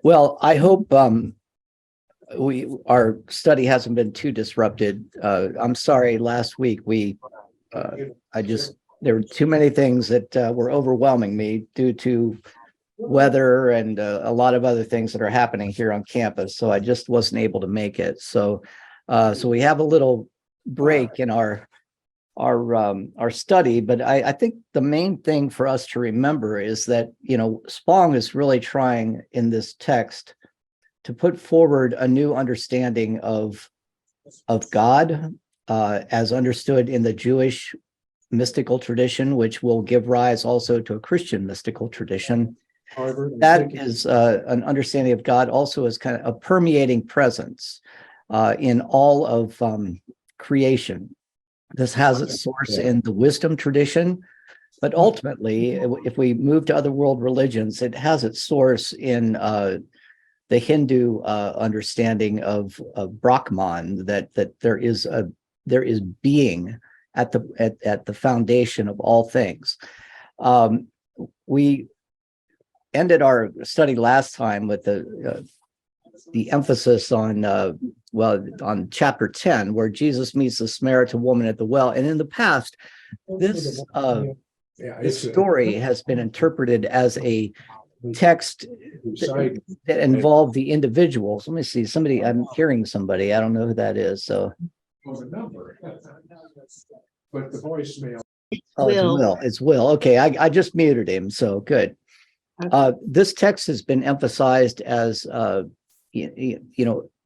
Well, I hope our study hasn't been too disrupted. I'm sorry, last week uh, I just there were too many things that were overwhelming me due to weather and a lot of other things that are happening here on campus. So I just wasn't able to make it. So we have a little break in our study, but I think the main thing for us to remember is that Spong is really trying in this text to put forward a new understanding of God as understood in the Jewish mystical tradition, which will give rise also to a Christian mystical tradition. That is an understanding of God also as kind of a permeating presence in all of creation. This has its source in the wisdom tradition, but ultimately, if we move to other world religions, it has its source in the Hindu understanding of Brahman, that there is being at the foundation of all things. We ended our study last time with the emphasis on on chapter 10, where Jesus meets the Samaritan woman at the well. And in the past, this story has been interpreted as a text that involved the individuals. Let me see. I'm hearing somebody. I don't know who that is. So, But the voicemail. oh, it's Will. It's Will. Okay, I just muted him. So good. This text has been emphasized as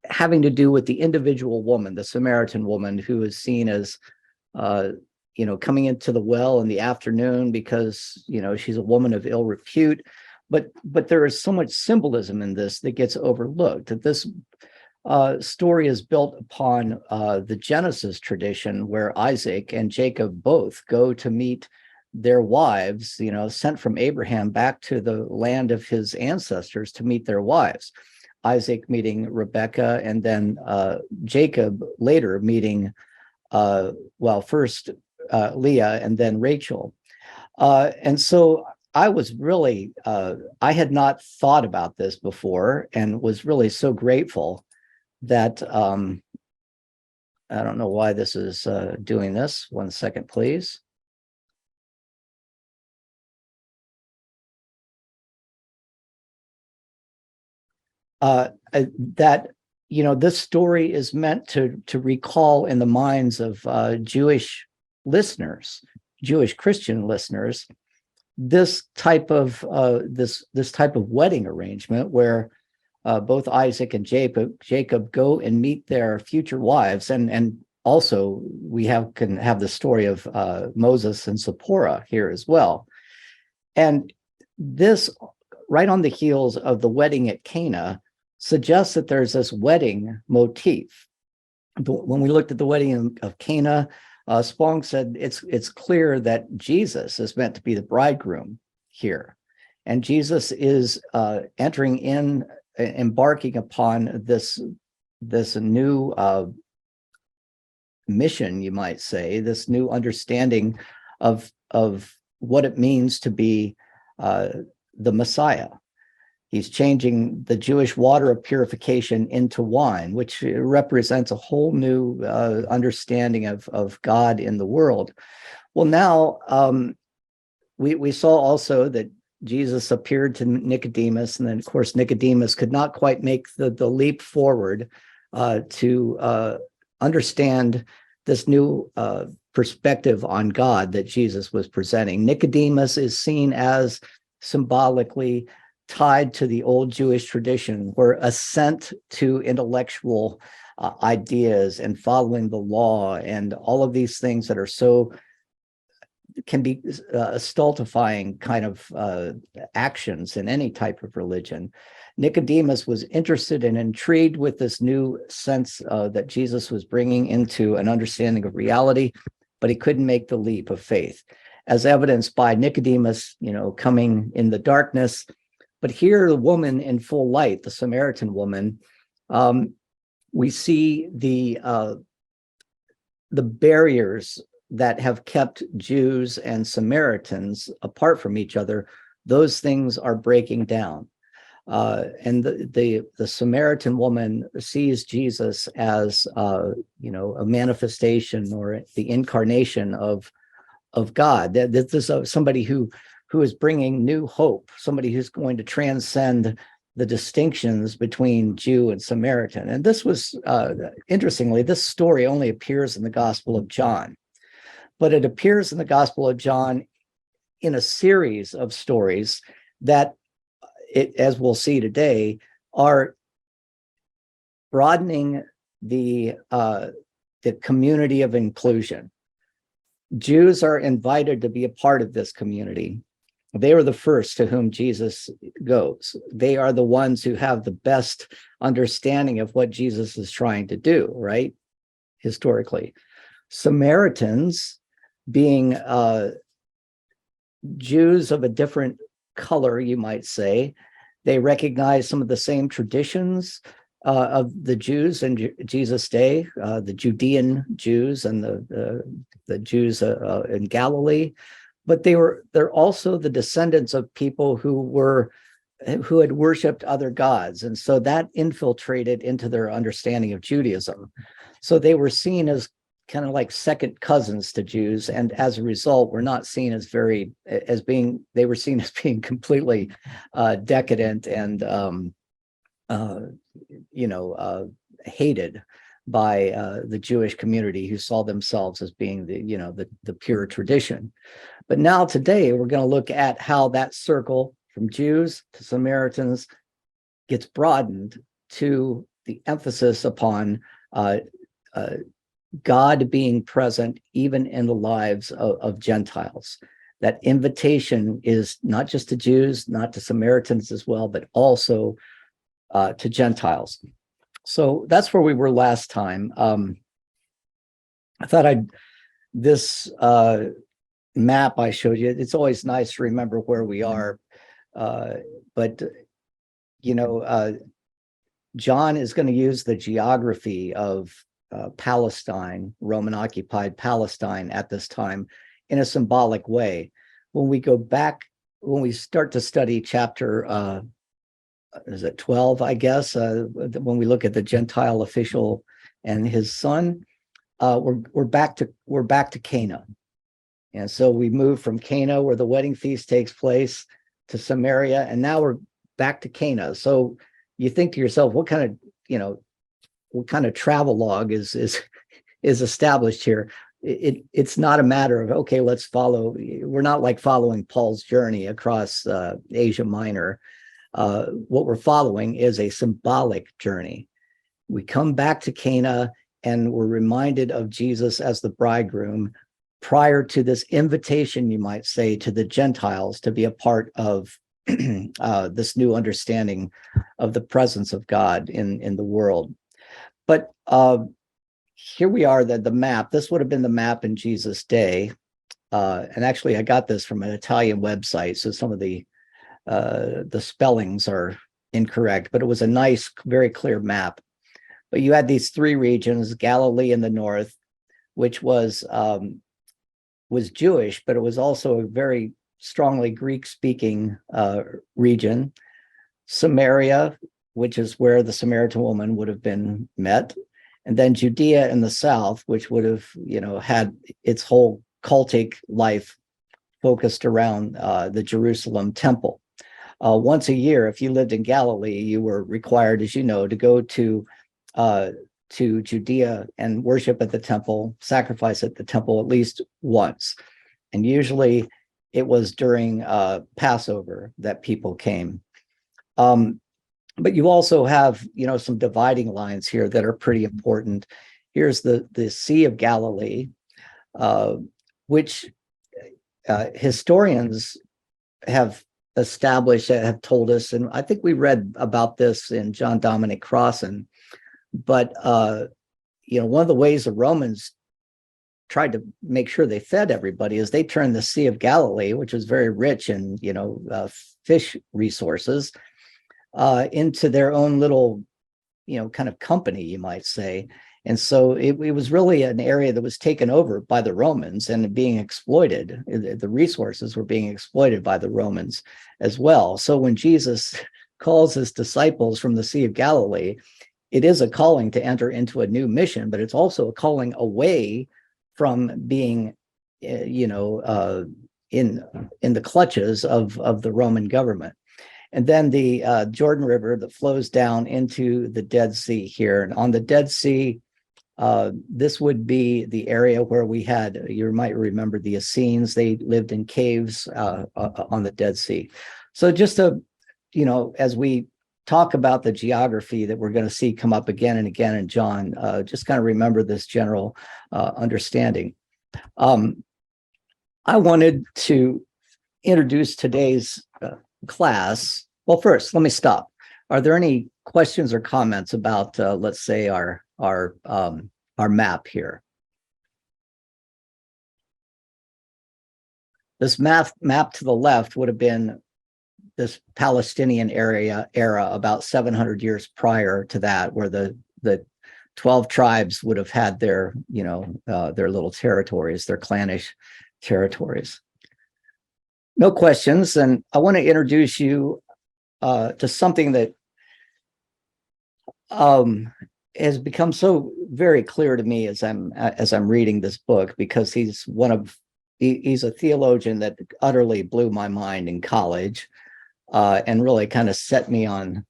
having to do with the individual woman, the Samaritan woman, who is seen as coming into the well in the afternoon because she's a woman of ill repute. But there is so much symbolism in this that gets overlooked. That this story is built upon the Genesis tradition, where Isaac and Jacob both go to meet their wives, sent from Abraham back to the land of his ancestors to meet their wives. Isaac meeting Rebekah, and then Jacob later meeting, first Leah and then Rachel. And so I was really, I had not thought about this before and was really so grateful that, I don't know why this is doing this. 1 second, please. That this story is meant to recall in the minds of Jewish listeners, Jewish Christian listeners, this type of wedding arrangement where both Isaac and Jacob go and meet their future wives, and also we can have the story of Moses and Zipporah here as well, and this right on the heels of the wedding at Cana suggests that there's this wedding motif. When we looked at the wedding of Cana, Spong said it's clear that Jesus is meant to be the bridegroom here, and Jesus is embarking upon this new mission, you might say, this new understanding of what it means to be the Messiah. He's changing the Jewish water of purification into wine, which represents a whole new understanding of God in the world. Well, now we saw also that Jesus appeared to Nicodemus, and then, of course, Nicodemus could not quite make the leap forward to understand this new perspective on God that Jesus was presenting. Nicodemus is seen as symbolically tied to the old Jewish tradition, where assent to intellectual ideas and following the law and all of these things that are can be stultifying kind of actions in any type of religion. Nicodemus was interested and intrigued with this new sense that Jesus was bringing into an understanding of reality, but he couldn't make the leap of faith, as evidenced by Nicodemus, coming in the darkness. But here, the woman in full light, the Samaritan woman, we see the barriers that have kept Jews and Samaritans apart from each other. Those things are breaking down. And the Samaritan woman sees Jesus as a manifestation or the incarnation of God. This is somebody who is bringing new hope, somebody who's going to transcend the distinctions between Jew and Samaritan. And this was, interestingly, this story only appears in the Gospel of John, but it appears in the Gospel of John in a series of stories that, as we'll see today, are broadening the community of inclusion. Jews are invited to be a part of this community. They are the first to whom Jesus goes. They are the ones who have the best understanding of what Jesus is trying to do, right? Historically. Samaritans, being Jews of a different color, you might say, they recognize some of the same traditions of the Jews in Jesus' day, the Judean Jews and the Jews in Galilee. But they're also the descendants of people who had worshipped other gods. And so that infiltrated into their understanding of Judaism. So they were seen as kind of like second cousins to Jews. And as a result, were not seen as they were seen as being completely decadent and, hated by the Jewish community, who saw themselves as being the pure tradition. But now today, we're going to look at how that circle from Jews to Samaritans gets broadened to the emphasis upon God being present even in the lives of Gentiles. That invitation is not just to Jews, not to Samaritans as well, but also to Gentiles. So that's where we were last time. I thought this map I showed you, it's always nice to remember where we are. But John is going to use the geography of Palestine, Roman occupied Palestine at this time, in a symbolic way. When we start to study chapter, is it 12, I guess, when we look at the Gentile official and his son, we're back to Cana. And so we move from Cana, where the wedding feast takes place, to Samaria, and now we're back to Cana. So you think to yourself, what kind of travel log is established here? It's not a matter of, okay, let's follow. We're not like following Paul's journey across Asia Minor. What we're following is a symbolic journey. We come back to Cana and we're reminded of Jesus as the bridegroom prior to this invitation, you might say, to the Gentiles to be a part of this new understanding of the presence of God in the world. But here we are, the map. This would have been the map in Jesus' day. And actually, I got this from an Italian website, so some of the spellings are incorrect, but it was a nice, very clear map. But you had these three regions: Galilee in the north, which was Jewish, but it was also a very strongly Greek-speaking region. Samaria, which is where the Samaritan woman would have been met, and then Judea in the south, which would have, had its whole cultic life focused around the Jerusalem temple. Once a year, if you lived in Galilee, you were required, as you know, to go to Judea and worship at the temple, sacrifice at the temple at least once. And usually it was during Passover that people came. But you also have, some dividing lines here that are pretty important. Here's the Sea of Galilee, which historians have established, have told us, and I think we read about this in John Dominic Crossan, but one of the ways the Romans tried to make sure they fed everybody is they turned the Sea of Galilee, which was very rich in fish resources, into their own little kind of company, you might say. And so it was really an area that was taken over by the Romans and being exploited. The resources were being exploited by the Romans as well. So when Jesus calls his disciples from the Sea of Galilee, it is a calling to enter into a new mission, but it's also a calling away from being, in the clutches of the Roman government. And then the Jordan River that flows down into the Dead Sea here. And on the Dead Sea, this would be the area where we had, you might remember the Essenes, they lived in caves on the Dead Sea. So just to, as we talk about the geography that we're going to see come up again and again in John, just kind of remember this general understanding. I wanted to introduce today's class. Well, first, let me stop. Are there any questions or comments about, let's say, our map here? This map to the left would have been this Palestinian era about 700 years prior to that, where the 12 tribes would have had their, their little territories, their clannish territories. No questions, and I want to introduce you to something that has become so very clear to me as I'm reading this book, because he's a theologian that utterly blew my mind in college, and really kind of set me on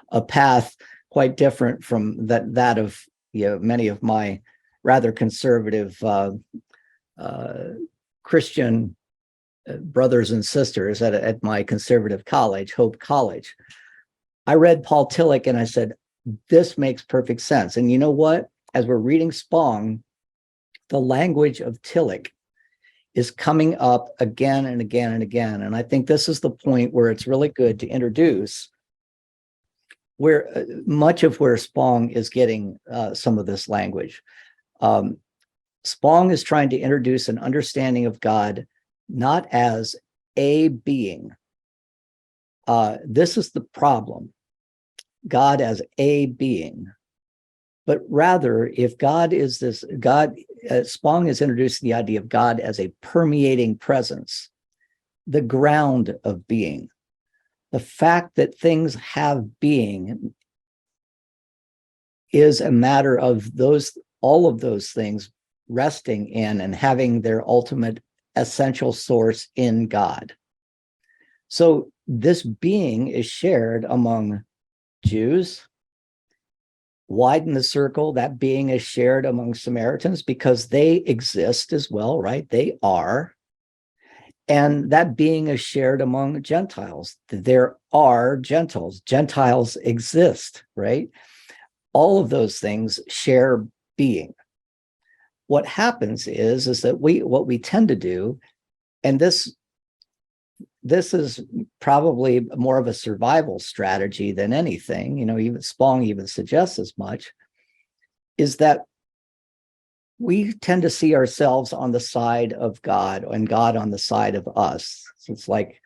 a path quite different from that of many of my rather conservative Christian brothers and sisters at my conservative college, Hope College. I read Paul Tillich and I said, this makes perfect sense. And you know what? As we're reading Spong, the language of Tillich is coming up again and again and again. And I think this is the point where it's really good to introduce where much of where Spong is getting some of this language. Spong is trying to introduce an understanding of God not as a being. This is the problem. God as a being. But rather, if God is this, Spong has introduced the idea of God as a permeating presence, the ground of being. The fact that things have being is a matter of all of those things resting in and having their ultimate essential source in God. So this being is shared among Jews. Widen the circle, that being is shared among Samaritans because they exist as well, right? They are. And that being is shared among Gentiles. There are Gentiles. Gentiles exist, right? All of those things share being. What happens is that what we tend to do, and this is probably more of a survival strategy than anything, even Spong even suggests as much, is that we tend to see ourselves on the side of God and God on the side of us. So it's like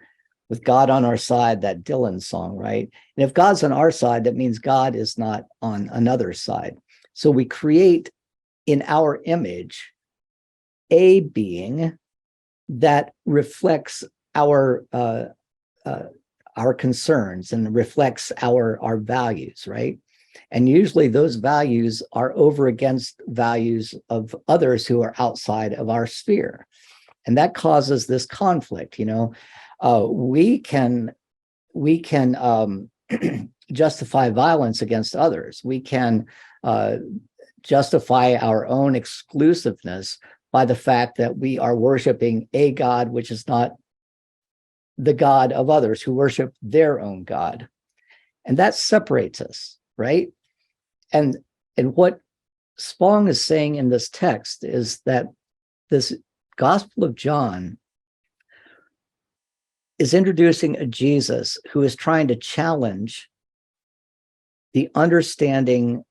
with God on our side, that Dylan song, right? And if God's on our side, that means God is not on another side. So we create in our image a being that reflects our concerns and reflects our values, right? And usually those values are over against values of others who are outside of our sphere. And that causes this conflict. We can justify violence against others. We can justify our own exclusiveness by the fact that we are worshiping a God which is not the God of others who worship their own God. And that separates us, right? And what Spong is saying in this text is that this Gospel of John is introducing a Jesus who is trying to challenge the understanding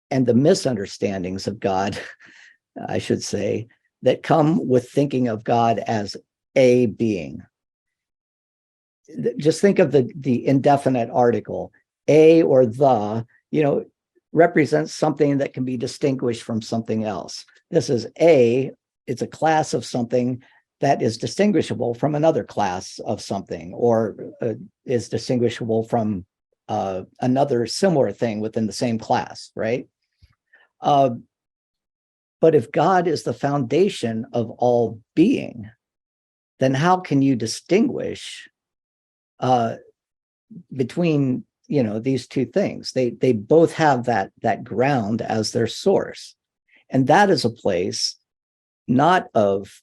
and the misunderstandings of God, I should say, that come with thinking of God as a being. Just think of the indefinite article, a or the, represents something that can be distinguished from something else. This is it's a class of something that is distinguishable from another class of something, or is distinguishable from another similar thing within the same class, right? But if God is the foundation of all being, then how can you distinguish between these two things? They both have that ground as their source, and that is a place not of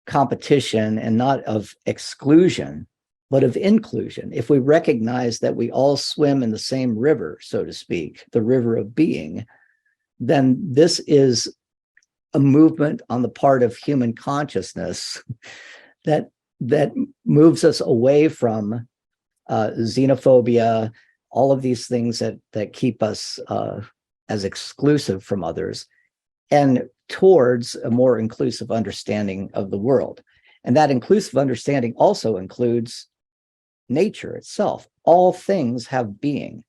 competition and not of exclusion, but of inclusion. If we recognize that we all swim in the same river, so to speak, the river of being, then this is a movement on the part of human consciousness that moves us away from xenophobia, all of these things that keep us as exclusive from others, and towards a more inclusive understanding of the world. And that inclusive understanding also includes nature itself. All things have being.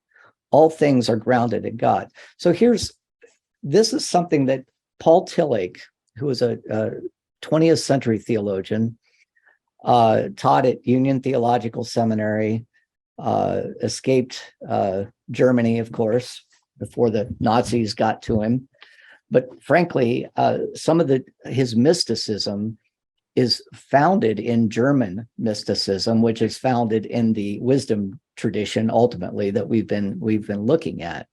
All things are grounded in God. So this is something that Paul Tillich, who was a 20th century theologian, taught at Union Theological Seminary, escaped Germany, of course, before the Nazis got to him. But frankly, some of his mysticism is founded in German mysticism, which is founded in the wisdom tradition, ultimately, that we've been looking at.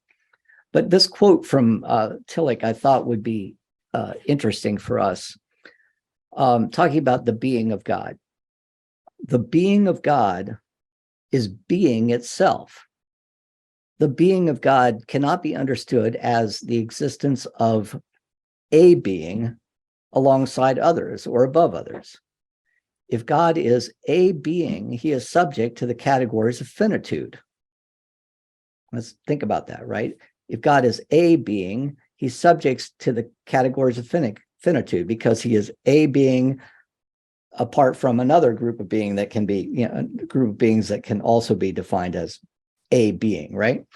But this quote from Tillich, I thought would be interesting for us, talking about the being of God. The being of God is being itself. The being of God cannot be understood as the existence of a being alongside others or above others. If God is a being, he is subject to the categories of finitude. Let's think about that, right? If God is a being, he's subject to the categories of finitude because he is a being apart from another group of being that can be, a group of beings that can also be defined as a being, right?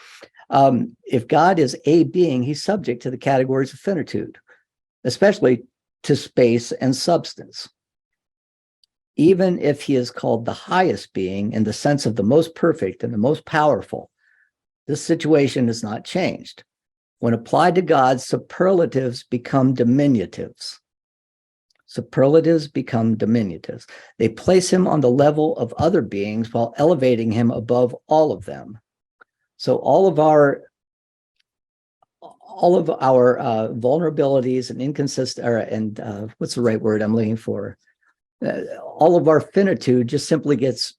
If God is a being, he's subject to the categories of finitude, especially to space and substance. Even if he is called the highest being in the sense of the most perfect and the most powerful, this situation is not changed. When applied to God, superlatives become diminutives. Superlatives become diminutives. They place him on the level of other beings while elevating him above all of them. So all of our vulnerabilities and what's the right word I'm looking for? All of our finitude just simply gets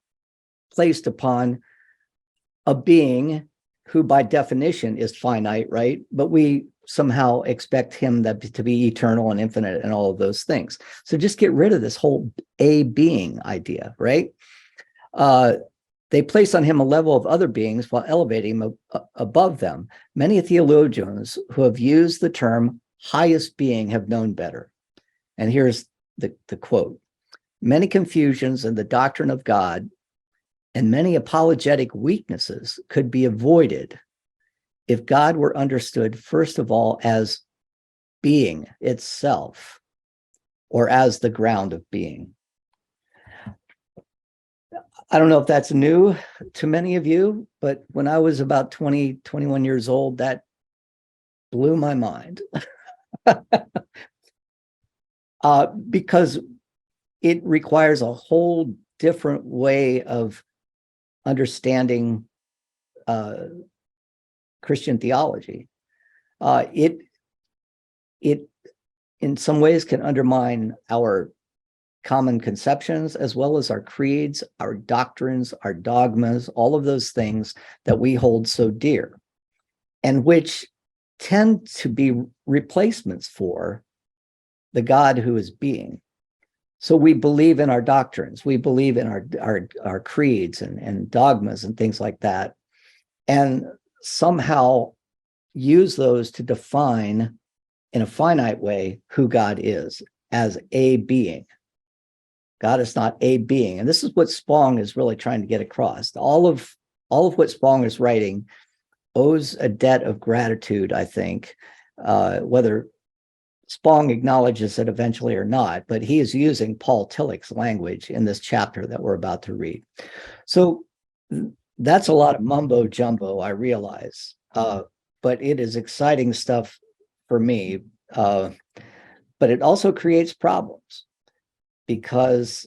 placed upon a being who by definition is finite, right? But we somehow expect him to be eternal and infinite and all of those things. So just get rid of this whole a being idea, right? They place on him a level of other beings while elevating him above them. Many theologians who have used the term highest being have known better. And here's the quote. Many confusions in the doctrine of God and many apologetic weaknesses could be avoided if God were understood, first of all, as being itself, or as the ground of being. I don't know if that's new to many of you, but when I was about 20, 21 years old, that blew my mind. Because it requires a whole different way of understanding Christian theology. It in some ways can undermine our common conceptions, as well as our creeds, our doctrines, our dogmas, all of those things that we hold so dear, and which tend to be replacements for the God who is being. So we believe in our doctrines, we believe in our creeds and dogmas and things like that, and somehow use those to define in a finite way who God is as a being. God is not a being. And this is what Spong is really trying to get across. All of what Spong is writing owes a debt of gratitude, I think, whether Spong acknowledges it eventually or not, but he is using Paul Tillich's language in this chapter that we're about to read. So that's a lot of mumbo jumbo, I realize, but it is exciting stuff for me. But it also creates problems because,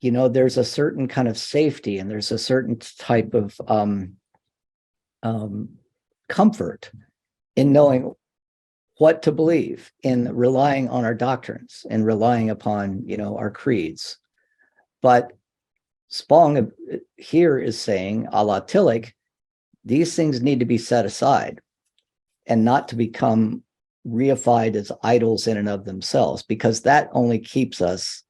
there's a certain kind of safety and there's a certain type of comfort in knowing what to believe, in relying on our doctrines and relying upon, our creeds. But Spong here is saying, a la Tillich, these things need to be set aside and not to become reified as idols in and of themselves, because that only keeps us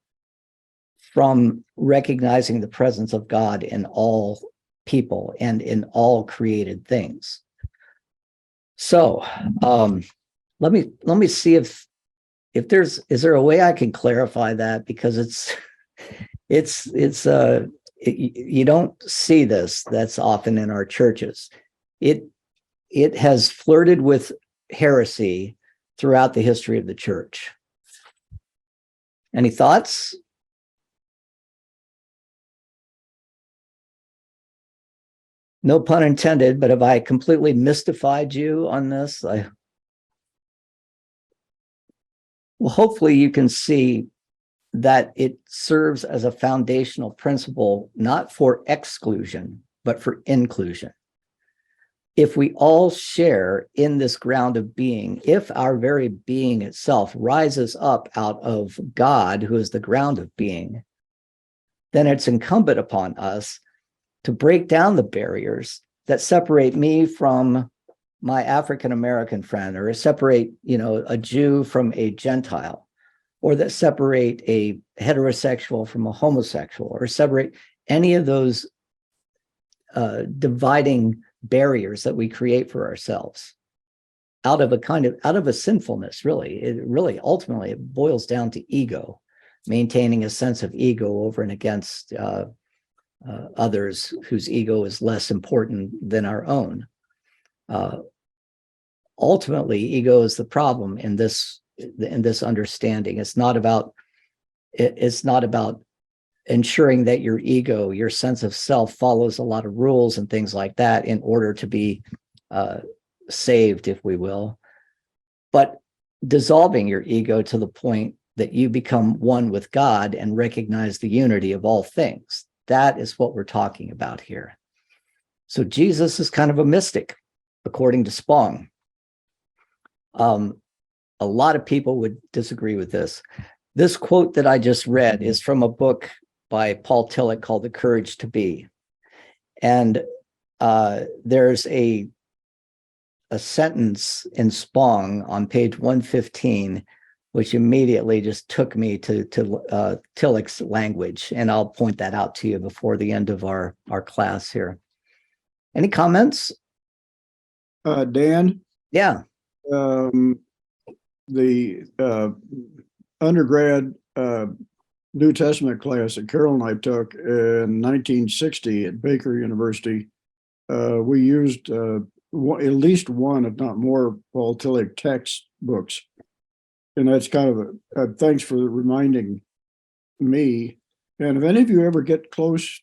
from recognizing the presence of God in all people and in all created things. So let me see if is there a way I can clarify that, because you don't see this that's often in our churches. It has flirted with heresy throughout the history of the church. Any thoughts? No pun intended, but have I completely mystified you on this? Well, hopefully you can see that it serves as a foundational principle, not for exclusion, but for inclusion. If we all share in this ground of being, if our very being itself rises up out of God, who is the ground of being, then it's incumbent upon us to break down the barriers that separate me from my African-American friend, or separate, a Jew from a Gentile, or that separate a heterosexual from a homosexual, or separate any of those dividing barriers that we create for ourselves out of a sinfulness. Really ultimately it boils down to ego, maintaining a sense of ego over and against others whose ego is less important than our own. Ultimately, ego is the problem in this understanding. It's not about ensuring that your ego, your sense of self, follows a lot of rules and things like that in order to be saved, if we will, but dissolving your ego to the point that you become one with God and recognize the unity of all things. That is what we're talking about here. So Jesus is kind of a mystic, according to Spong. A lot of people would disagree with this. This quote that I just read is from a book by Paul Tillich called The Courage to Be. And there's a sentence in Spong on page 115, which immediately just took me to Tillich's language. And I'll point that out to you before the end of our class here. Any comments? Dan? Yeah. The undergrad New Testament class that Carol and I took in 1960 at Baker University, we used at least one, if not more, Paul Tillich textbooks. And that's kind of a thanks for reminding me. And if any of you ever come close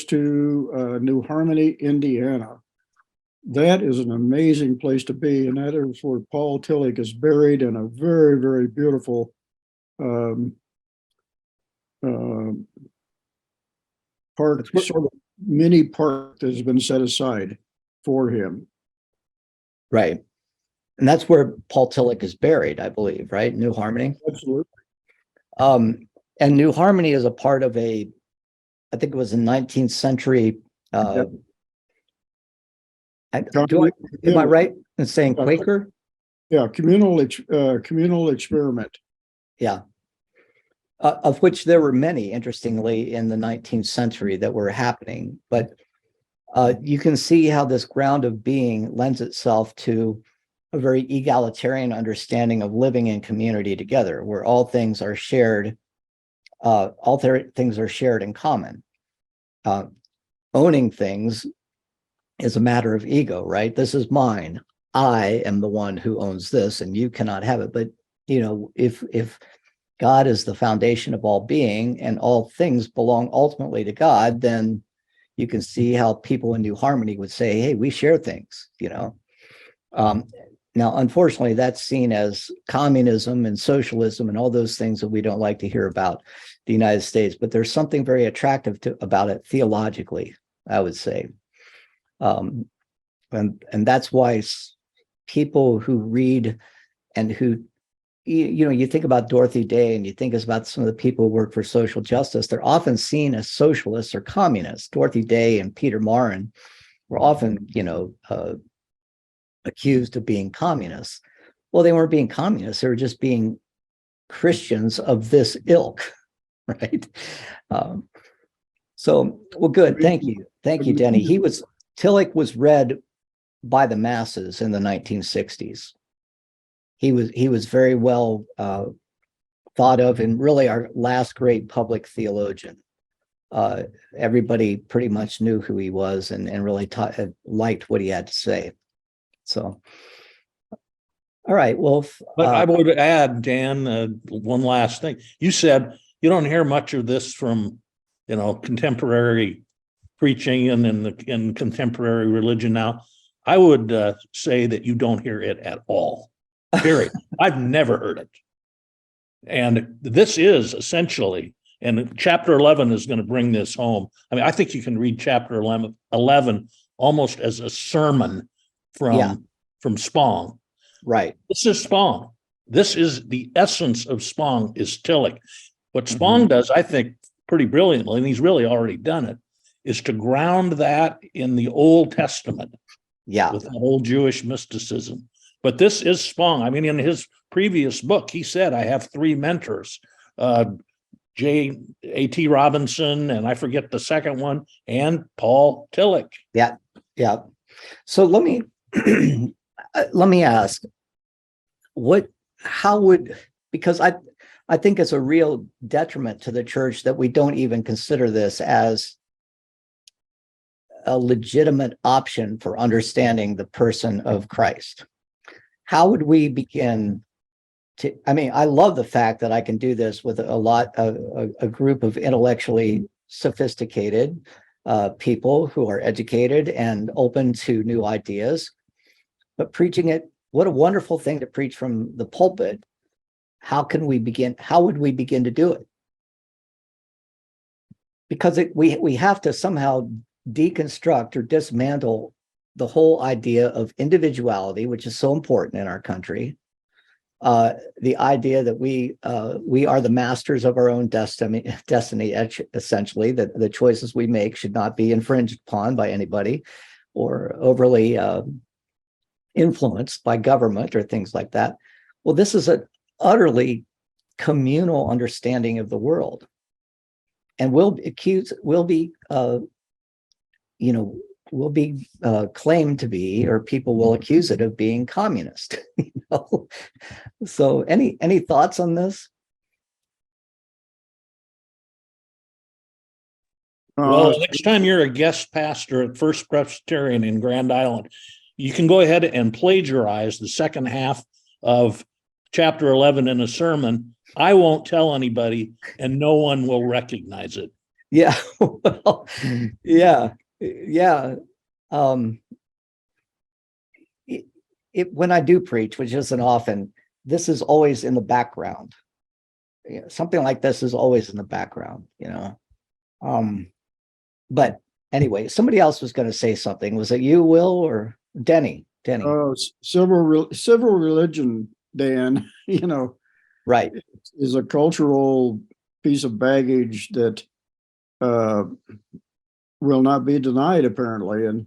to New Harmony, Indiana, that is an amazing place to be. And that is where Paul Tillich is buried in a very, very beautiful park, sort of mini park that has been set aside for him. Right. And that's where Paul Tillich is buried, I believe, right? New Harmony. Absolutely. And New Harmony is a part of I think it was a 19th century. Am I right in saying Quaker? Yeah, communal experiment. Yeah. Of which there were many, interestingly, in the 19th century that were happening. But you can see how this ground of being lends itself to a very egalitarian understanding of living in community together, where all things are shared in common. Owning things is a matter of ego, right? This is mine. I am the one who owns this and you cannot have it. But, if God is the foundation of all being and all things belong ultimately to God, then you can see how people in New Harmony would say, hey, we share things, Now, unfortunately, that's seen as communism and socialism and all those things that we don't like to hear about the United States. But there's something very attractive about it theologically, I would say. And that's why people who read and who, you think about Dorothy Day and you think about some of the people who work for social justice, they're often seen as socialists or communists. Dorothy Day and Peter Maurin were often, accused of being communists. Well, they weren't being communists. They were just being Christians of this ilk, right? Well, good. Thank you. Thank you, Denny. Tillich was read by the masses in the 1960s. He was very well thought of and really our last great public theologian. Everybody pretty much knew who he was and really liked what he had to say. So, all right. Well, But I would add, Dan, one last thing. You said you don't hear much of this from, contemporary preaching and in contemporary religion now. I would say that you don't hear it at all. Period. I've never heard it. And this is essentially, and chapter 11 is going to bring this home. I mean, I think you can read chapter 11 almost as a sermon from Spong. right. This is Spong. This is the essence of Spong is Tillich. What Spong does, I think, pretty brilliantly, and he's really already done it, is to ground that in the Old Testament. Yeah. With the whole Jewish mysticism. But this is Spong. I mean, in his previous book, he said, I have three mentors, J.A.T. Robinson, and I forget the second one, and Paul Tillich. Yeah. Yeah. So let me ask, because I think it's a real detriment to the church that we don't even consider this as a legitimate option for understanding the person of Christ. How would we begin I love the fact that I can do this with a group of intellectually sophisticated people who are educated and open to new ideas, but preaching it, what a wonderful thing to preach from the pulpit. How would we begin to do it? Because we have to somehow deconstruct or dismantle the whole idea of individuality, which is so important in our country. The idea that we are the masters of our own destiny, essentially, that the choices we make should not be infringed upon by anybody or overly influenced by government or things like that. Well, this is an utterly communal understanding of the world, and we'll be claimed to be, or people will accuse it of being communist. So any thoughts on this? Well, next time you're a guest pastor at First Presbyterian in Grand Island, you can go ahead and plagiarize the second half of chapter 11 in a sermon. I won't tell anybody and no one will recognize it. Yeah. Well, yeah. When I do preach, which isn't often, this is always in the background. Something like this is always in the background, but anyway, somebody else was going to say something. Was it you, Will, or Denny? Civil religion, Dan, right, is a cultural piece of baggage that will not be denied, apparently. And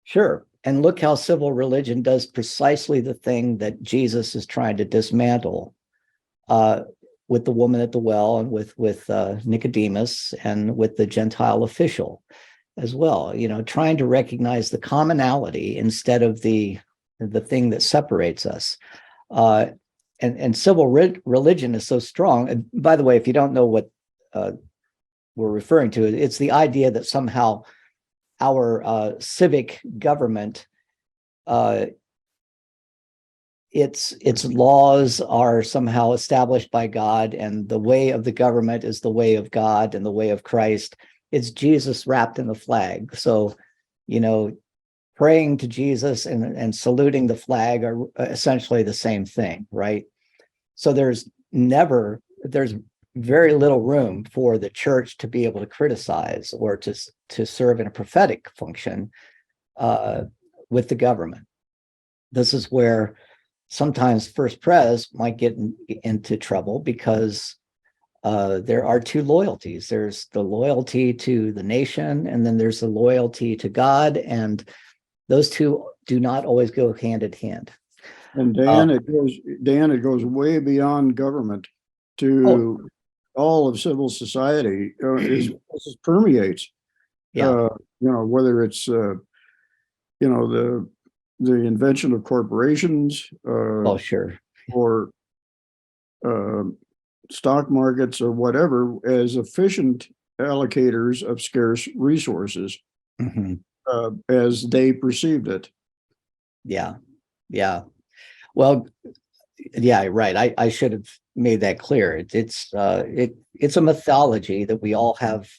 sure. And look how civil religion does precisely the thing that Jesus is trying to dismantle with the woman at the well and with Nicodemus and with the Gentile official as well, trying to recognize the commonality instead of the thing that separates us. And civil religion is so strong. And by the way, if you don't know what we're referring to, it's the idea that somehow our civic government uh, its laws are somehow established by God, and the way of the government is the way of God and the way of Christ. It's Jesus wrapped in the flag. So, you know, praying to Jesus and saluting the flag are essentially the same thing, right? So there's very little room for the church to be able to criticize or to serve in a prophetic function with the government. This is where sometimes First Pres might get into trouble because there are two loyalties. There's the loyalty to the nation, and then there's the loyalty to God, and those two do not always go hand in hand. And Dan, it goes way beyond government to all of civil society. This permeates. Yeah. You know, whether it's you know, the invention of corporations, Oh, sure. or stock markets or whatever, as efficient allocators of scarce resources, Mhm. as they perceived it. Yeah. Yeah. Well, yeah, right. I should have made that clear. It's a mythology that we all have,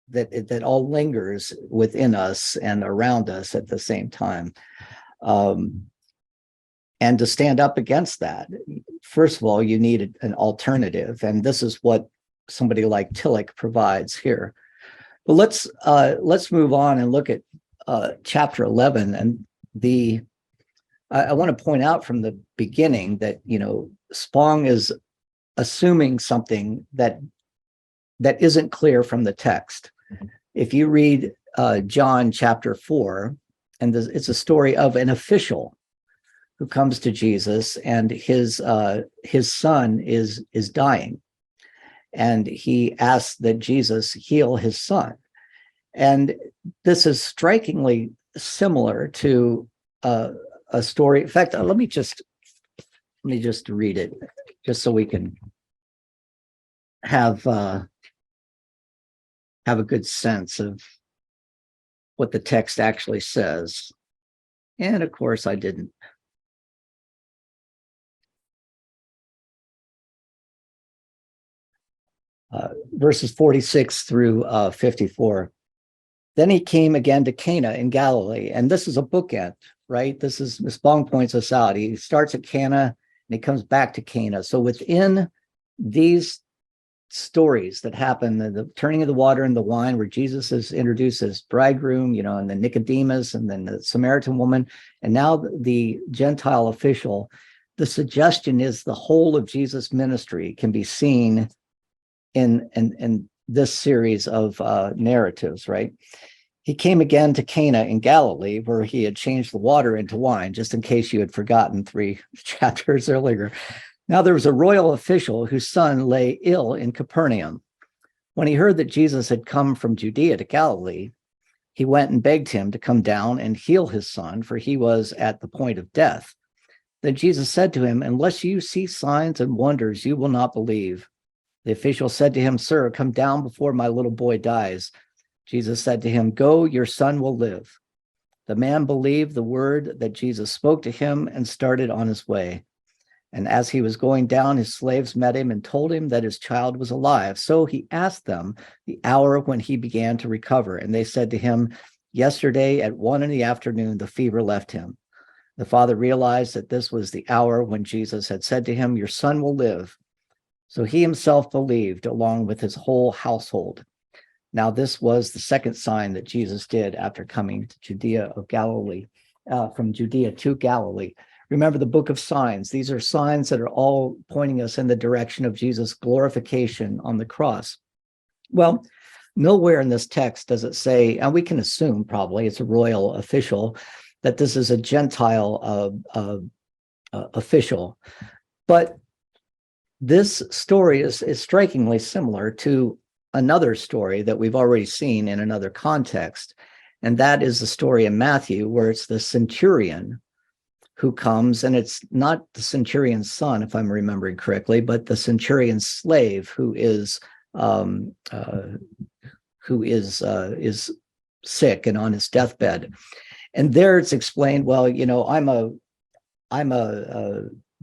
that all lingers within us and around us at the same time. And to stand up against that, first of all, you need an alternative, and this is what somebody like Tillich provides here. But let's move on and look at chapter 11. And I want to point out from the beginning that, you know, Spong is assuming something that isn't clear from the text. If you read John chapter 4, and it's a story of an official who comes to Jesus, and his son is dying, and he asks that Jesus heal his son. And this is strikingly similar to a story. In fact, let me just read it, just so we can have a good sense of what the text actually says. And of course, I didn't. Verses 46 through 54. Then he came again to Cana in Galilee, and this is a bookend, right? This is, Spong points us out. He starts at Cana and he comes back to Cana. So within these stories that happen, the turning of the water into wine, where Jesus is introduced as bridegroom, you know, and then Nicodemus, and then the Samaritan woman, and now the Gentile official, the suggestion is the whole of Jesus' ministry can be seen in this series of narratives, right? He came again to Cana in Galilee, where he had changed the water into wine, just in case you had forgotten 3 chapters earlier. Now there was a royal official whose son lay ill in Capernaum. When he heard that Jesus had come from Judea to Galilee, he went and begged him to come down and heal his son, for he was at the point of death. Then Jesus said to him, "Unless you see signs and wonders, you will not believe." The official said to him, "Sir, come down before my little boy dies." Jesus said to him, "Go, your son will live." The man believed the word that Jesus spoke to him and started on his way. And as he was going down, his slaves met him and told him that his child was alive. So he asked them the hour when he began to recover. And they said to him, "Yesterday at 1 p.m, the fever left him." The father realized that this was the hour when Jesus had said to him, "Your son will live." So he himself believed, along with his whole household. Now this was the second sign that Jesus did after coming to Judea of Galilee, from Judea to Galilee. Remember the book of signs. These are signs that are all pointing us in the direction of Jesus' glorification on the cross. Well, nowhere in this text does it say, and we can assume probably it's a royal official, that this is a Gentile official. But this story is strikingly similar to another story that we've already seen in another context. And that is the story in Matthew, where it's the centurion who comes, and it's not the centurion's son, if I'm remembering correctly, but the centurion's slave who is sick and on his deathbed. And there it's explained, well, the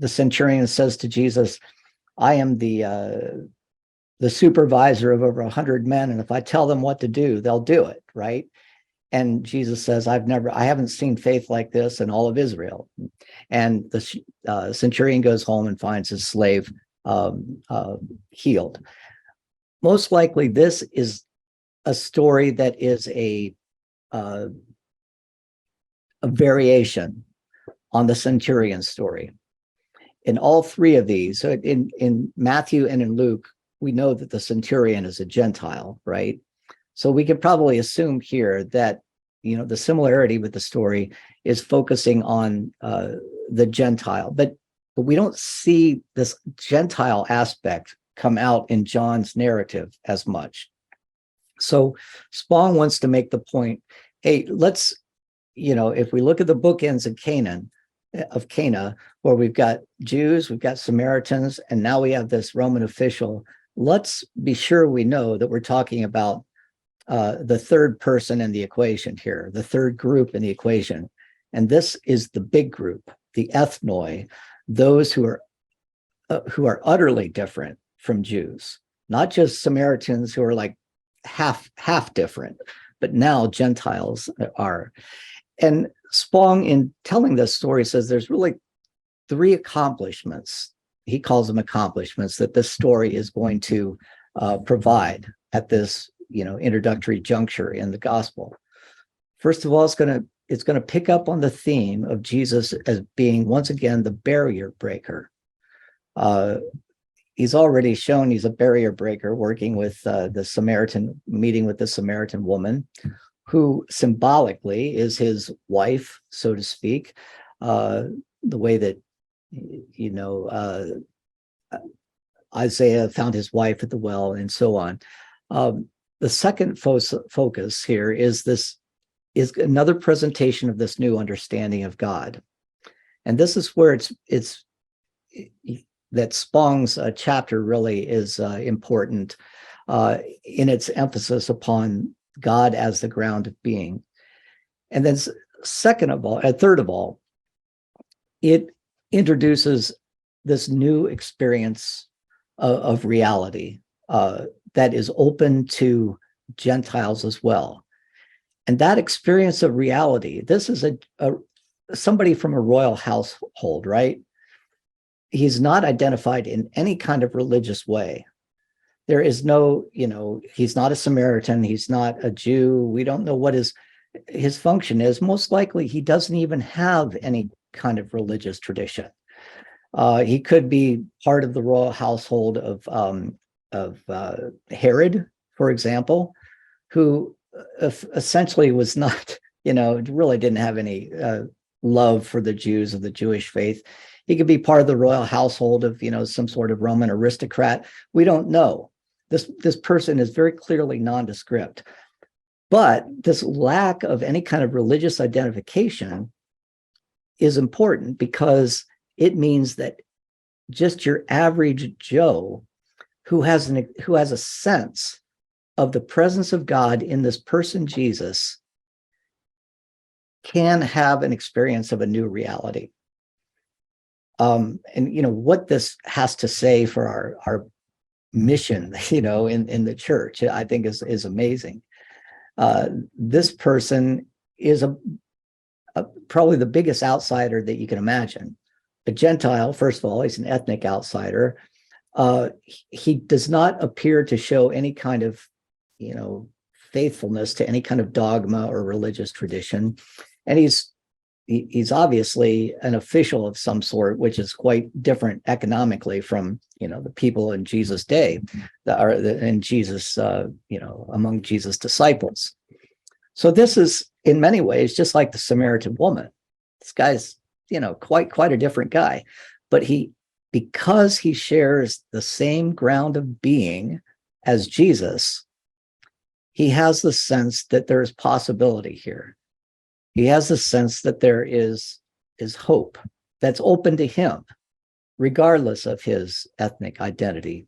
centurion says to Jesus, I am the supervisor of over 100 men. And if I tell them what to do, they'll do it. Right. And Jesus says, I haven't seen faith like this in all of Israel. And the centurion goes home and finds his slave healed. Most likely, this is a story that is a variation on the centurion story. In all three of these, so in Matthew and in Luke, we know that the centurion is a Gentile, right? So we can probably assume here that, the similarity with the story is focusing on the Gentile, but we don't see this Gentile aspect come out in John's narrative as much. So Spong wants to make the point, hey, let's, if we look at the bookends of Cana, where we've got Jews, we've got Samaritans, and now we have this Roman official, let's be sure we know that we're talking about the third person in the equation here, the third group in the equation. And this is the big group, the ethnoi, those who are utterly different from Jews, not just Samaritans who are like half different, but now Gentiles are. And Spong, in telling this story, says there's really three accomplishments. He calls them accomplishments that this story is going to provide at this, introductory juncture in the gospel. First of all, it's going to pick up on the theme of Jesus as being, once again, the barrier breaker. He's already shown he's a barrier breaker, working with meeting with the Samaritan woman, who symbolically is his wife, so to speak, the way that, Isaiah found his wife at the well and so on. The second focus here is another presentation of this new understanding of God. And this is where it's that Spong's chapter really is important in its emphasis upon God as the ground of being. And then third of all, it introduces this new experience of reality that is open to Gentiles as well. And that experience of reality, this is somebody from a royal household, right? He's not identified in any kind of religious way. There is no, he's not a Samaritan, he's not a Jew. We don't know what his function is. Most likely, he doesn't even have any kind of religious tradition. He could be part of the royal household of Herod, for example, who essentially was not, really didn't have any love for the Jews of the Jewish faith. He could be part of the royal household of, some sort of Roman aristocrat. We don't know. This person is very clearly nondescript. But this lack of any kind of religious identification is important because it means that just your average Joe who has a sense of the presence of God in this person, Jesus, can have an experience of a new reality. And what this has to say for our mission, in the church, I think is amazing. This person is probably the biggest outsider that you can imagine. A Gentile, first of all, he's an ethnic outsider. He does not appear to show any kind of, faithfulness to any kind of dogma or religious tradition. And he's obviously an official of some sort, which is quite different economically from, the people in Jesus' day in Jesus, among Jesus' disciples. So this is in many ways just like the Samaritan woman. This guy's, quite a different guy, but because he shares the same ground of being as Jesus, he has the sense that there is possibility here. He has the sense that there is hope that's open to him, regardless of his ethnic identity.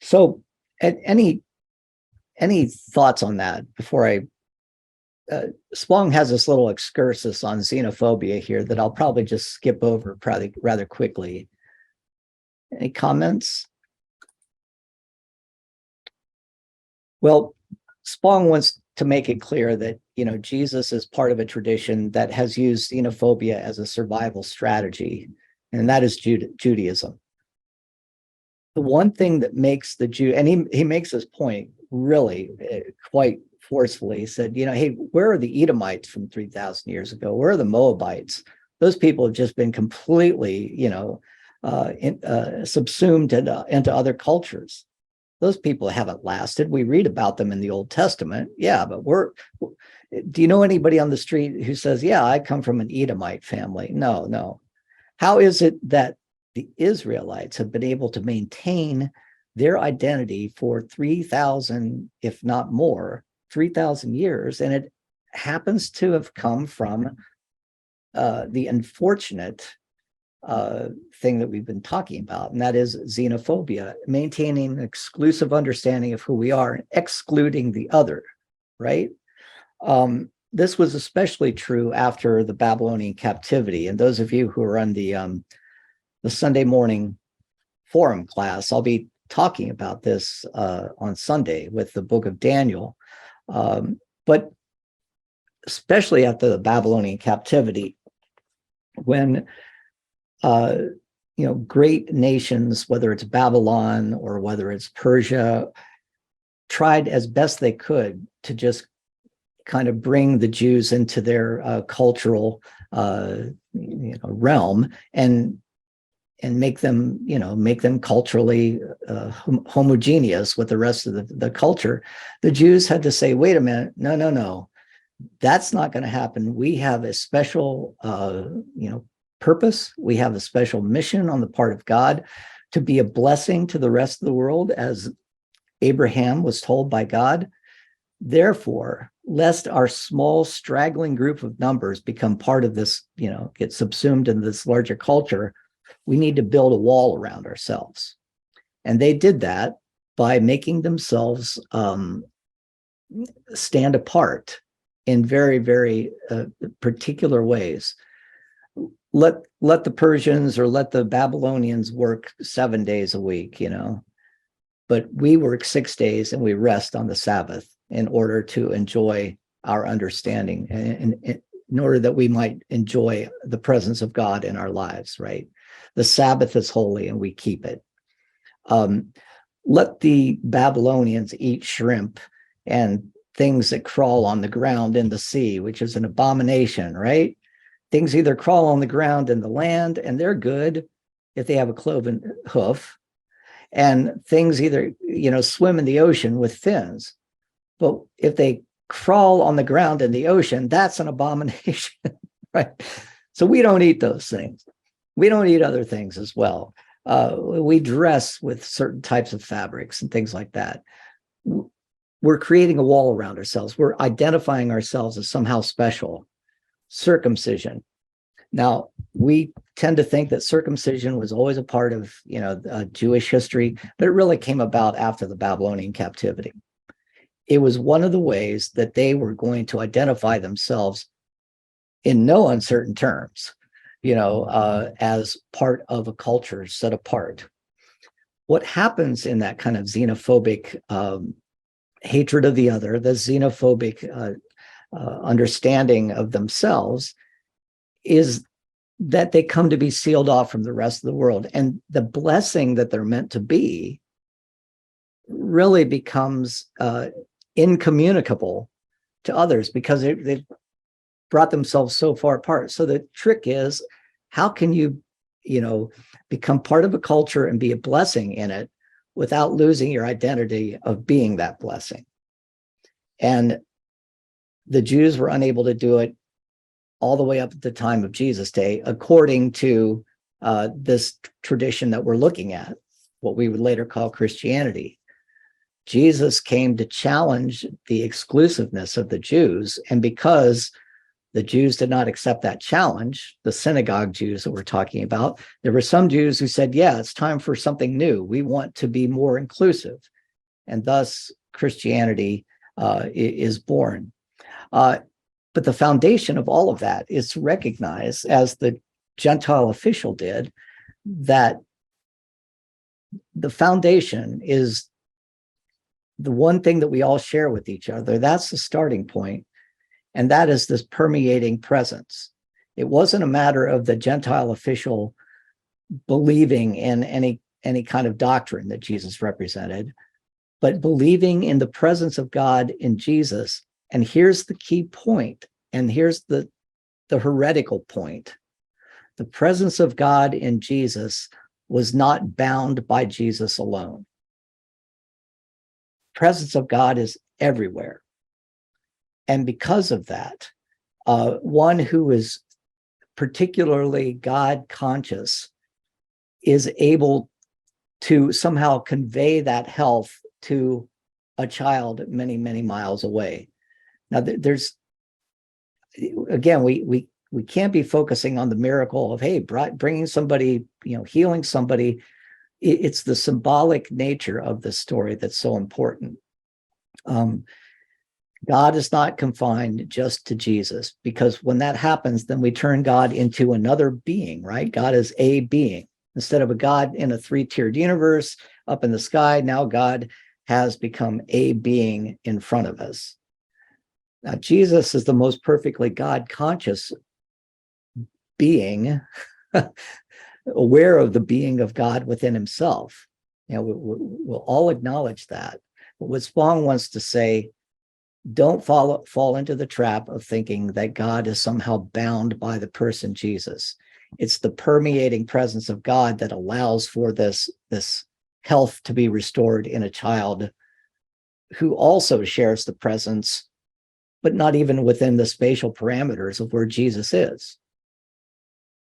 So any thoughts on that before I Spong has this little excursus on xenophobia here that I'll probably just skip over probably rather quickly. Any comments? Well, Spong wants to make it clear that, Jesus is part of a tradition that has used xenophobia as a survival strategy, and that is Judaism. The one thing that makes the Jew, and he makes this point really quite forcefully, he said, hey, where are the Edomites from 3,000 years ago? Where are the Moabites? Those people have just been completely, subsumed into other cultures. Those people haven't lasted. We read about them in the Old Testament. Yeah, but do you know anybody on the street who says, yeah, I come from an Edomite family? No. How is it that the Israelites have been able to maintain their identity for 3,000, if not more, 3,000 years? And it happens to have come from the unfortunate thing that we've been talking about, and that is xenophobia, maintaining an exclusive understanding of who we are and excluding the other, right? This was especially true after the Babylonian captivity. And those of you who are on the Sunday morning forum class, I'll be talking about this on Sunday with the book of Daniel. But especially after the Babylonian captivity, when great nations, whether it's Babylon or whether it's Persia, tried as best they could to just kind of bring the Jews into their cultural realm and make them culturally homogeneous with the rest of the culture. The Jews had to say, wait a minute, no, that's not going to happen. We have a special purpose. We have a special mission on the part of God to be a blessing to the rest of the world, as Abraham was told by God. Therefore, lest our small straggling group of numbers become part of this, get subsumed in this larger culture, we need to build a wall around ourselves. And they did that by making themselves stand apart in very, very particular ways. Let the Persians or let the Babylonians work 7 days a week, but we work 6 days and we rest on the Sabbath in order to enjoy our understanding and in order that we might enjoy the presence of God in our lives, right? The Sabbath is holy and we keep it. Let the Babylonians eat shrimp and things that crawl on the ground in the sea, which is an abomination, right? Things either crawl on the ground in the land, and they're good if they have a cloven hoof, and things either, swim in the ocean with fins. But if they crawl on the ground in the ocean, that's an abomination, right? So we don't eat those things. We don't eat other things as well. We dress with certain types of fabrics and things like that. We're creating a wall around ourselves. We're identifying ourselves as somehow special. Circumcision. Now, we tend to think that circumcision was always a part of, Jewish history, but it really came about after the Babylonian captivity. It was one of the ways that they were going to identify themselves in no uncertain terms, as part of a culture set apart. What happens in that kind of xenophobic hatred of the other, the xenophobic understanding of themselves, is that they come to be sealed off from the rest of the world. And the blessing that they're meant to be really becomes incommunicable to others because they've brought themselves so far apart. So the trick is, how can you, become part of a culture and be a blessing in it without losing your identity of being that blessing? And the Jews were unable to do it all the way up at the time of Jesus' day, according to this tradition that we're looking at, what we would later call Christianity. Jesus came to challenge the exclusiveness of the Jews, and because the Jews did not accept that challenge, the synagogue Jews that we're talking about, there were some Jews who said, yeah, it's time for something new. We want to be more inclusive. And thus Christianity is born. But the foundation of all of that is to recognize, as the Gentile official did, that the foundation is the one thing that we all share with each other. That's the starting point. And that is this permeating presence. It wasn't a matter of the Gentile official believing in any kind of doctrine that Jesus represented, but believing in the presence of God in Jesus. And here's the key point, and here's the heretical point. The presence of God in Jesus was not bound by Jesus alone. Presence of God is everywhere. And because of that, one who is particularly God conscious is able to somehow convey that health to a child many, many miles away. Now, there's, again, we can't be focusing on the miracle of, hey, bringing somebody, healing somebody. It's the symbolic nature of the story that's so important. God is not confined just to Jesus, because when that happens, then we turn God into another being, right? God is a being. Instead of a God in a three-tiered universe up in the sky, now God has become a being in front of us. Now, Jesus is the most perfectly God-conscious being, aware of the being of God within himself. We'll all acknowledge that. But what Spong wants to say, don't fall into the trap of thinking that God is somehow bound by the person Jesus. It's the permeating presence of God that allows for this health to be restored in a child who also shares the presence, but not even within the spatial parameters of where Jesus is.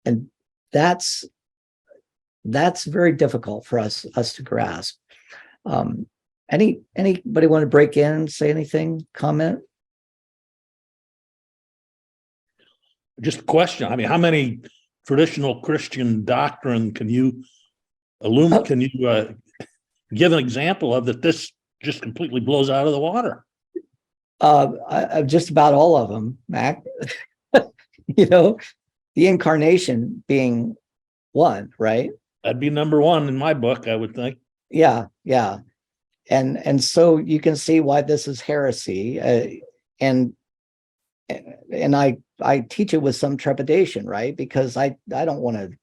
And that's very difficult for us to grasp. Anybody want to break in, say anything, comment? Just a question. I mean, how many traditional Christian doctrine can you illuminate? Can you give an example of that this just completely blows out of the water? Just about all of them, Mac. The incarnation being one, right? That'd be number one in my book, I would think. Yeah. And so you can see why this is heresy. And I teach it with some trepidation, right? Because I don't want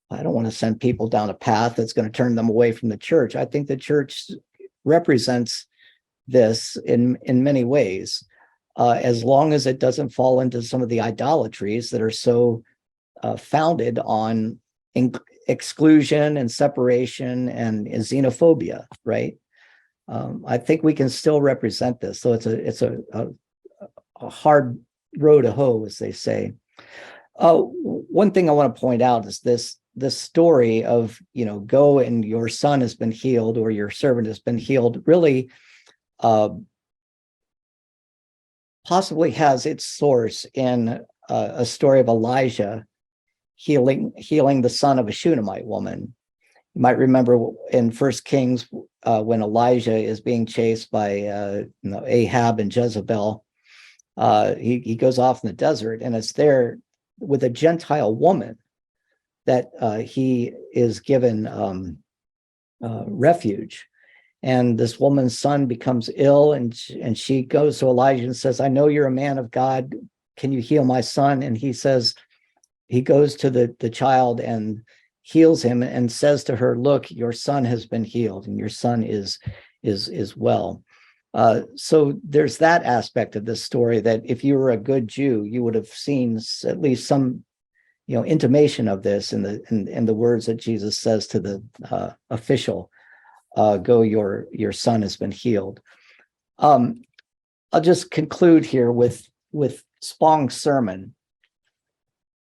to send people down a path that's going to turn them away from the church. I think the church represents this in many ways, as long as it doesn't fall into some of the idolatries that are so founded on exclusion and separation and xenophobia, right? I think we can still represent this. So it's a hard row to hoe, as they say. One thing I want to point out is this story of, go and your son has been healed or your servant has been healed, really possibly has its source in a story of Elijah healing the son of a Shunammite woman. You might remember in 1 Kings when Elijah is being chased by Ahab and Jezebel. He goes off in the desert, and it's there with a Gentile woman that he is given refuge. And this woman's son becomes ill, and she goes to Elijah and says, I know you're a man of God. Can you heal my son? And he says, he goes to the child and heals him and says to her, look, your son has been healed and your son is well. So there's that aspect of this story, that if you were a good Jew, you would have seen at least some intimation of this in the words that Jesus says to the official, go, your son has been healed. I'll just conclude here with Spong's sermon.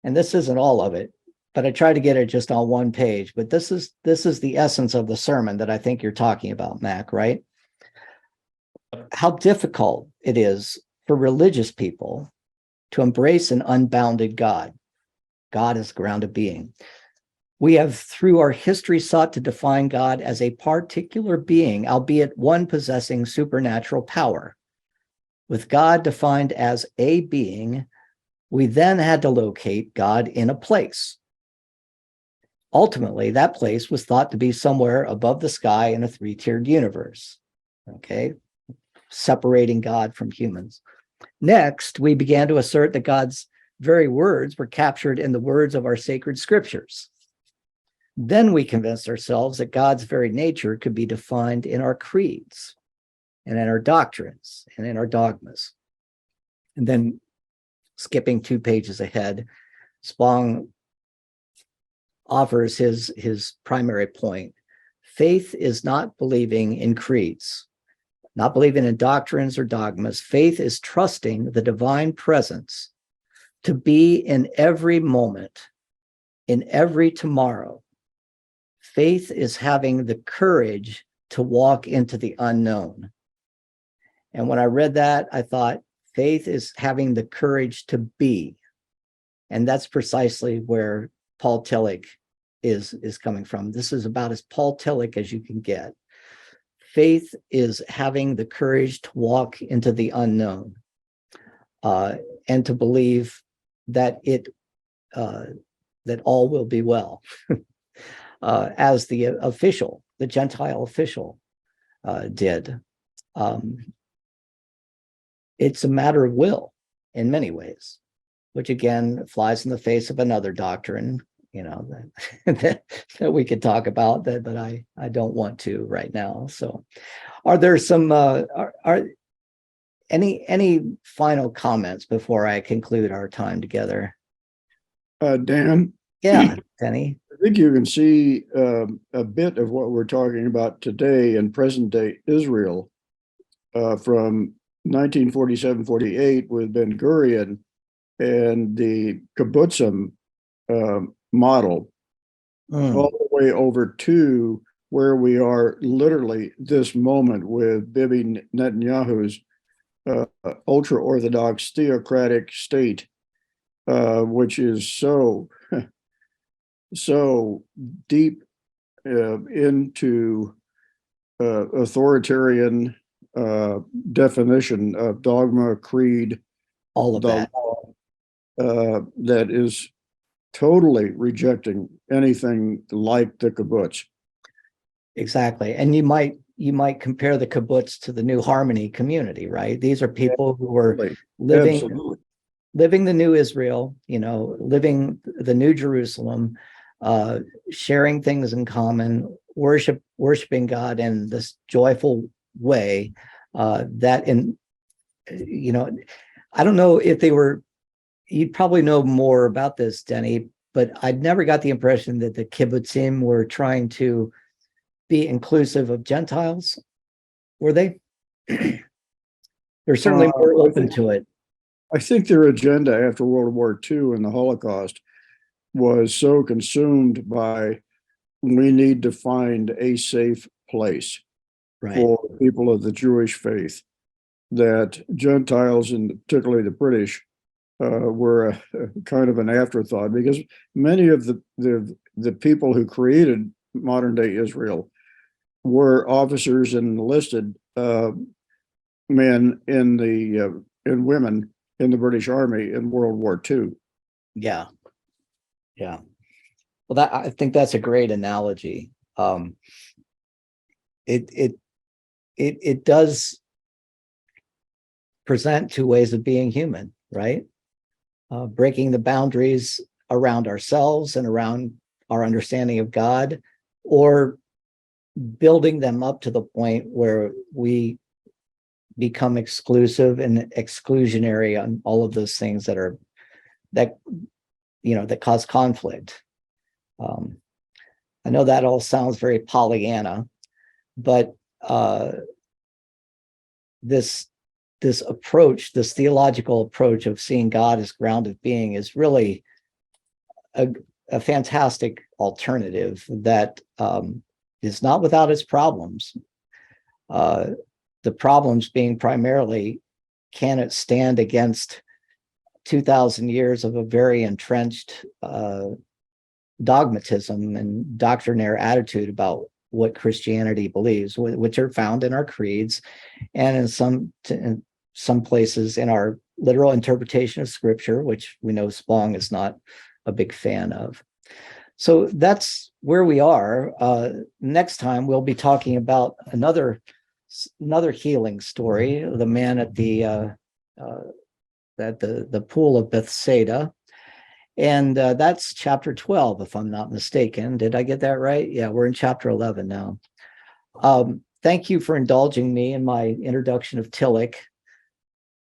And this isn't all of it, but I tried to get it just on one page. But this is the essence of the sermon that I think you're talking about, Mac, right? How difficult it is for religious people to embrace an unbounded God. God is grounded being. We have, through our history, sought to define God as a particular being, albeit one possessing supernatural power. With God defined as a being, we then had to locate God in a place. Ultimately, that place was thought to be somewhere above the sky in a three-tiered universe, okay, separating God from humans. Next, we began to assert that God's very words were captured in the words of our sacred scriptures. Then we convinced ourselves that God's very nature could be defined in our creeds and in our doctrines and in our dogmas. And then skipping 2 pages ahead, Spong offers his primary point. Faith is not believing in creeds, not believing in doctrines or dogmas. Faith is trusting the divine presence to be in every moment, in every tomorrow. Faith is having the courage to walk into the unknown. And when I read that, I thought, faith is having the courage to be. And that's precisely where Paul Tillich is coming from. This is about as Paul Tillich as you can get. Faith is having the courage to walk into the unknown and to believe that that all will be well, as the Gentile official did. It's a matter of will in many ways, which again flies in the face of another doctrine, that we could talk about, but I don't want to right now. So, are there some are any final comments before I conclude our time together? Dan, Yeah, Penny. I think you can see a bit of what we're talking about today in present day Israel from 1947-48 with Ben Gurion and the kibbutzim model, all the way over to where we are literally this moment with Bibi Netanyahu's ultra-Orthodox theocratic state, which is so deep into authoritarian definition of dogma, creed, All of that. That is totally rejecting anything like the kibbutz. Exactly. And you might compare the kibbutz to the New Harmony community, right? These are people who were Absolutely. living the new Israel, living the new Jerusalem, sharing things in common, worshiping God in this joyful way. I don't know if they were. You'd probably know more about this, Denny, but I never got the impression that the kibbutzim were trying to be inclusive of Gentiles. Were they? They're certainly more open to it. I think their agenda after World War II and the Holocaust was so consumed by, we need to find a safe place Right. for people of the Jewish faith, that Gentiles, and particularly the British, were a kind of an afterthought, because many of the people who created modern day Israel were officers and enlisted men and women in the British Army in World War II. Yeah. Well, I think that's a great analogy. It does present two ways of being human, right? Breaking the boundaries around ourselves and around our understanding of God, or building them up to the point where we become exclusive and exclusionary on all of those things that cause conflict. I know that all sounds very Pollyanna, but this approach, this theological approach of seeing God as grounded being, is really a fantastic alternative that is not without its problems. The problems being primarily, can it stand against 2,000 years of a very entrenched dogmatism and doctrinaire attitude about what Christianity believes, which are found in our creeds, and in some places in our literal interpretation of scripture, which we know Spong is not a big fan of. So that's where we are. Next time we'll be talking about another healing story, the man at the pool of Bethsaida. And that's chapter 12, if I'm not mistaken. Did I get that right? Yeah, we're in chapter 11 now. Thank you for indulging me in my introduction of Tillich.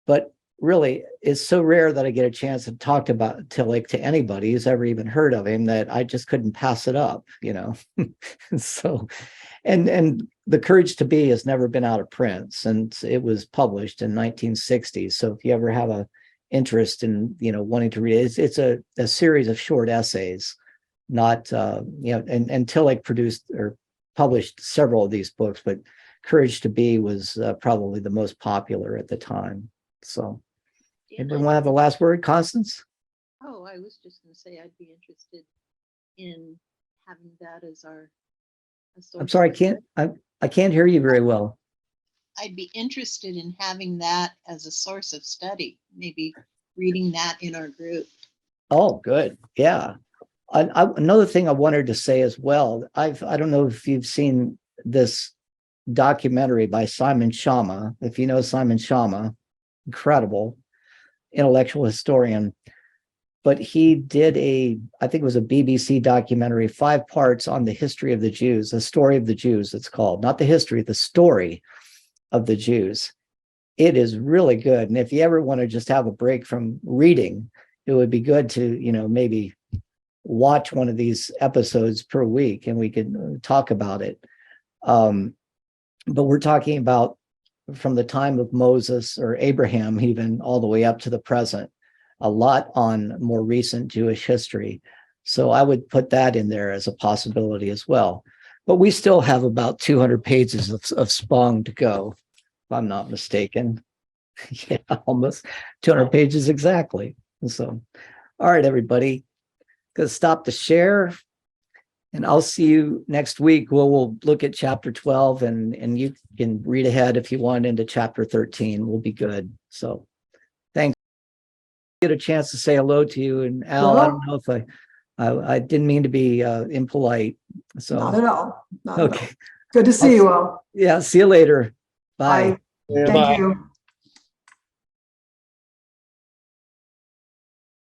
But really, it's so rare that I get a chance to talk about Tillich to anybody who's ever even heard of him that I just couldn't pass it up, you know. So, and The Courage to Be has never been out of print since it was published in 1960. So if you ever have a interest in, you know, wanting to read it, it's a series of short essays, not and Tillich produced or published several of these books, but Courage to Be was probably the most popular at the time. So anybody want to have the last word, Constance? Oh, I was just going to say I'd be interested in having that as our. I'm sorry, I can't hear you very well. I'd be interested in having that as a source of study, maybe reading that in our group. Oh, good. Yeah. Another thing I wanted to say as well, I don't know if you've seen this documentary by Simon Schama. If you know Simon Schama, incredible intellectual historian, but he did I think it was a BBC documentary, 5 parts on the history of the Jews, the story of the Jews, it's called, not the history, the story of the Jews. It is really good. And if you ever want to just have a break from reading, it would be good to, you know, maybe watch one of these episodes per week and we could talk about it. But we're talking about from the time of Moses or Abraham, even all the way up to the present, a lot on more recent Jewish history. So I would put that in there as a possibility as well. But we still have about 200 pages of Spong to go, if I'm not mistaken. Yeah, almost 200 pages exactly. So, all right, everybody, gonna stop the share. And I'll see you next week. We'll look at chapter 12 and you can read ahead if you want into chapter 13. We'll be good. So thanks. Get a chance to say hello to you. And Al, I don't know if I didn't mean to be impolite. So Not at all. Not at all. okay. Good to see you all. Yeah, see you later. Bye. Bye. Thank you.